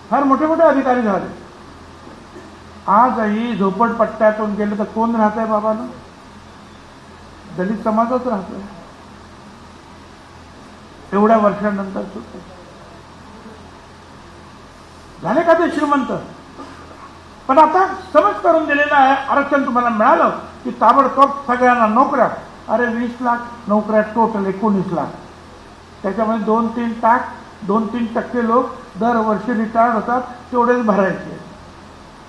फार मोठे मोठे अधिकारी झाले. आजही झोपडपट्ट्यातून गेलं तर कोण राहत आहे बाबांनो? दलित समाजच राहतोय. एवढ्या वर्षांनंतर सुद्धा झाले का ते श्रीमंत? पण आता समज करून दिलेलं आहे, आरक्षण तुम्हाला मिळालं की ताबडतोब सगळ्यांना नोकऱ्या. अरे 20 लाख नोकऱ्या टोटल 19 लाख. त्याच्यामध्ये 2-3% लोक दरवर्षी रिटायर्ड होतात, तेवढेच भरायचे.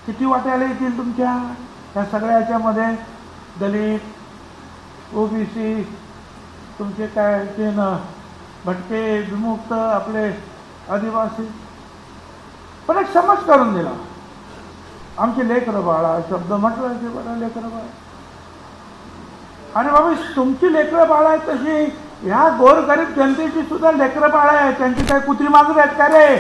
किती वाट्याला येतील तुमच्या ह्या सगळ्याच्यामध्ये? दलित, ओबीसी, तुमचे काय ते न भटके, विमुक्त, आपले आदिवासी. पण एक समज करून दिला. आमची लेकरं बाळा शब्द म्हटलं की बरं लेकरं बाळा. आणि बाबा तुमची लेकरं बाळा आहेत तशी ह्या गोरगरीब जनतेची सुद्धा लेकरं बाळा आहेत. त्यांची काही कुत्री मागणी आहेत का रे?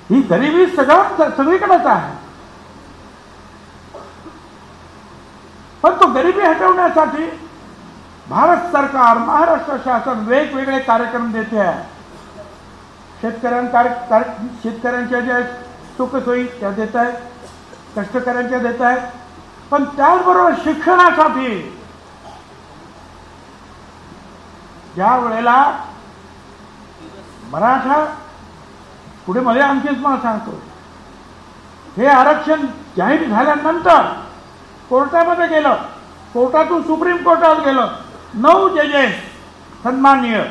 ही गरिबी सगळीकडेच आहे. पण तो गरिबी हटवण्यासाठी भारत सरकार, महाराष्ट्र शासन वेगवेगळे कार्यक्रम देते आहे. शेतकऱ्यांच्या ज्या सुखसोयी त्या देत आहेत, कष्टकऱ्यांच्या देत आहेत. पण त्याचबरोबर शिक्षणासाठी ज्या वेळेला मराठा पुढे मध्ये आणखीच मला सांगतो, हे आरक्षण जाहीर झाल्यानंतर कोर्टामध्ये गेलं, कोर्टातून सुप्रीम कोर्टात गेलं. 9 जजेस सन्माननीय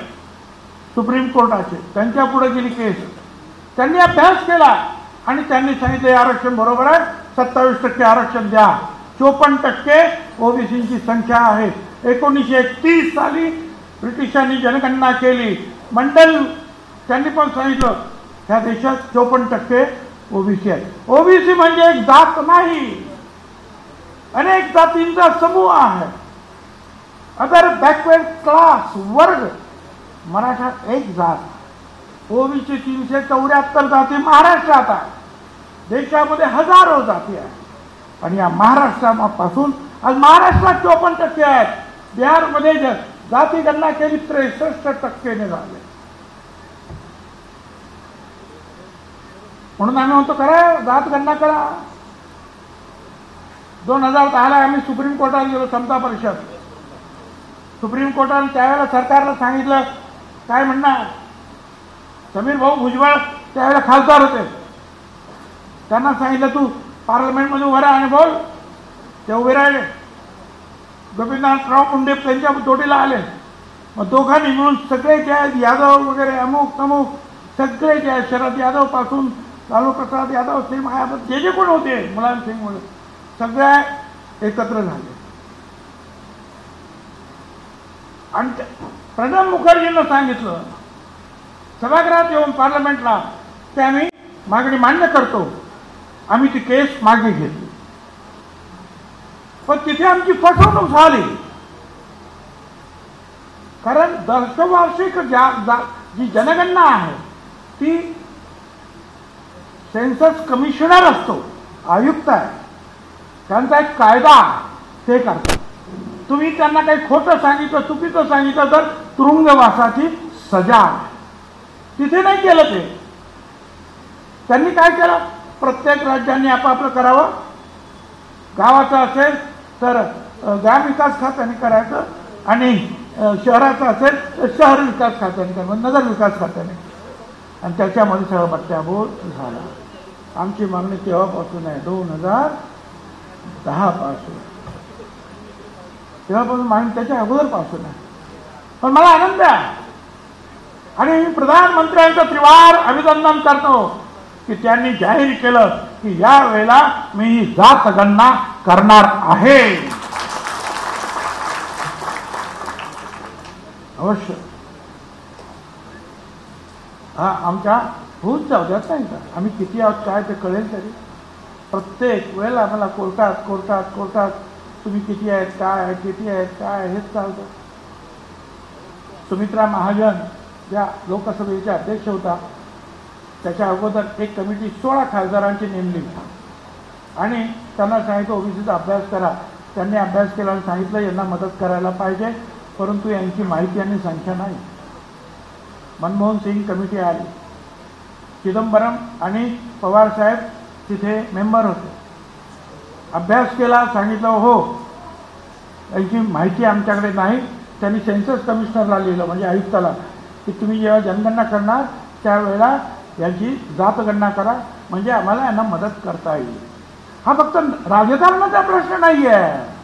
सुप्रीम कोर्टाचे, त्यांच्या पुढे गेली केस. त्यांनी अभ्यास केला आणि त्यांनी सांगितले आरक्षण बरोबर आहे, 27% आरक्षण द्या. 54% ओबीसीची संख्या आहे. 1931 साली ब्रिटिशांनी जनगणना केली. मंडल त्यांनी पण सांगितलं ह्या देशात 54% ओबीसी आहे. ओबीसी म्हणजे एक जात नाही, अनेक जातींचा समूह आहे. अदर बॅकवर्ड क्लास वर्ग. मराठा एक जात. ओबीसी 374 जाती महाराष्ट्रात आहे. देशामध्ये हजारो जाती आहेत आणि या महाराष्ट्रापासून आज महाराष्ट्रात 54% आहेत. बिहारमध्ये जाती गणना केली 63% झाले. म्हणून आम्ही म्हणतो करा जात गणना करा. 2010 ला आम्ही सुप्रीम कोर्टात गेलो, समता परिषद. सुप्रीम कोर्टाने त्यावेळेला सरकारला सांगितलं, काय म्हणणार, समीर भाऊ भुजबळ त्यावेळेला खासदार होते, त्यांना सांगितलं तू पार्लमेंटमध्ये उभं राहा आणि बोल. ते उभे राहिले. गोपीनाथराव मुंडे त्यांच्या जोडीला आले. मग दोघांनी मिळून सगळे जे आहेत यादव वगैरे अमुक तमुक सगळे जे आहेत, शरद यादव पासून लालू प्रसाद यादव, सिंग मायावत, जे कोण होते, मुलायम सिंग वगैरे सगळे एकत्र झाले. आणि प्रणब मुखर्जींना सांगितलं सभागृहात येऊन पार्लमेंटला ते आम्ही मागणी मान्य करतो. आम्ही ती केस मागे घेतली. पण तिथे आमची फसवणूक झाली. कारण दशवार्षिक जी जनगणना आहे ती सेन्सस कमिशनर असतो, आयुक्त आहे, त्यांचा एक कायदा ते करतात. तुम्ही त्यांना काही खोटं सांगितलं, चुकीचं सांगितलं तर तुरुंगवासाची सजा. तिथे नाही केलं ते. त्यांनी काय केलं, प्रत्येक राज्यांनी आपापलं करावं. गावाचं असेल तर ग्राम विकास खात्याने करायचं आणि शहराचं असेल तर शहर विकास खात्याने करावं, नगर विकास खात्याने. आणि त्याच्यामध्ये सगळं बट्ट्याबोळ झाला. आमची मागणी तेव्हापासून आहे, 2010 पासून. तेव्हापासून मागणी त्याच्या अगोदरपासून आहे. पण मला आनंद आहे आणि मी प्रधानमंत्र्यांचं त्रिवार अभिनंदन करतो की त्यांनी जाहीर केलं की या वेळेला मी ही जात गणना करणार आहे. अवश्य हा आमच्या होऊन जाऊ द्यात नाही का. आम्ही किती आहोत काय ते कळेल तरी. प्रत्येक वेळेला आम्हाला कोर्टात तुम्ही किती आहेत, काय आहे, किती आहेत, काय हेच चालतं. सुमित्रा महाजन ज्या लोकसभेच्या अध्यक्ष होता त्याच्या अगोदर एक कमिटी 16 खासदारांची नेमली आणि त्यांना सांगितलं ओबीसीचा अभ्यास करा. त्यांनी अभ्यास केला आणि सांगितलं यांना मदत करायला पाहिजे, परंतु यांची माहिती आणि संख्या नाही. मनमोहन सिंग कमिटी आली, चिदंबरम आणि पवार साहेब तिथे मेंबर होते. अभ्यास केला, सांगितलं हो याची माहिती आमच्याकडे नाही. त्यांनी सेन्सस कमिशनरला लिहिलं, म्हणजे आयुक्ताला, की तुम्ही जेव्हा जनगणना करणार त्यावेळेला यांची जातगणना करा, म्हणजे आम्हाला यांना मदत करता येईल. हा फक्त राजकारणाचा प्रश्न नाही आहे.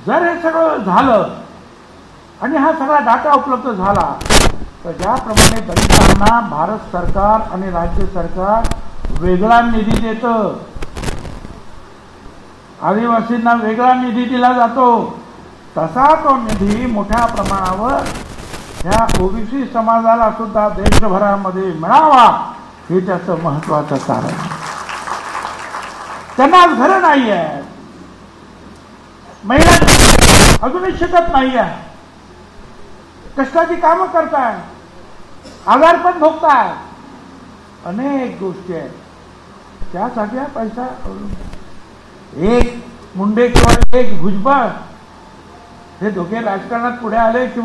जर हे सगळं झालं आणि हा सगळा डाटा उपलब्ध झाला तर ज्याप्रमाणे दलितांना भारत सरकार आणि राज्य सरकार वेगळा निधी देतं, आदिवासींना वेगळा निधी दिला जातो, तसा तो निधी मोठ्या प्रमाणावर ह्या ओबीसी समाजाला सुद्धा देशभरामध्ये मिळावा हे त्याचं महत्त्वाचं कारण. त्यांना आज घरं नाही आहे, महिला अजूनही शिकत नाही आहे, कष्टाची कामं करताय, आजारपण भोगताय, अनेक गोष्टी आहेत. त्यासाठी हा पैसा एक मुंडे किंवा एक भुजबळ हे दोघे राजकारणात पुढे आले किंवा